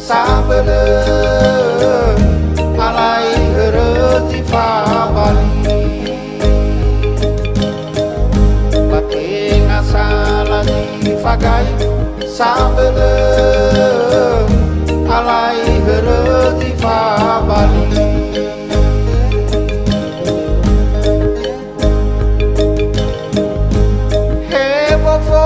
Sabele alai hereti fabali bating asala di fagai sabele alai hereti fabali he bofo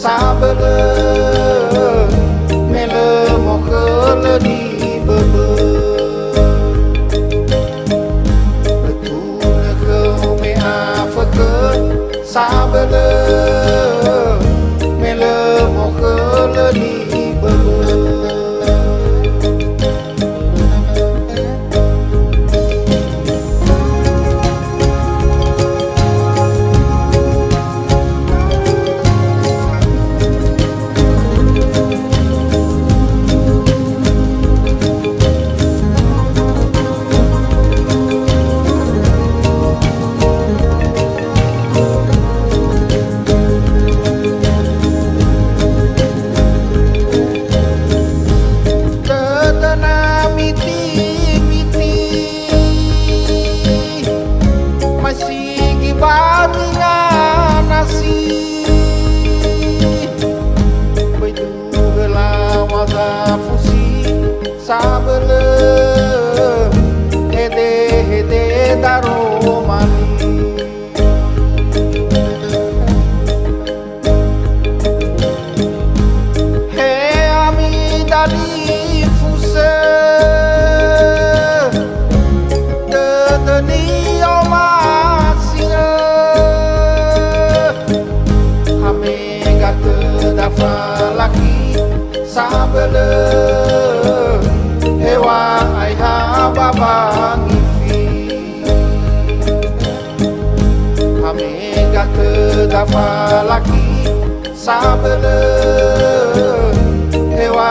sabele mele mo khele di bebe betune kheu me afeke sabele mele mo khele di bebe sabele hede daro mali he ami dali fuse de ni omasina hame gate dafa laki sabele hewa ai ha baba ngifi hame gate dafa laki sabele hewa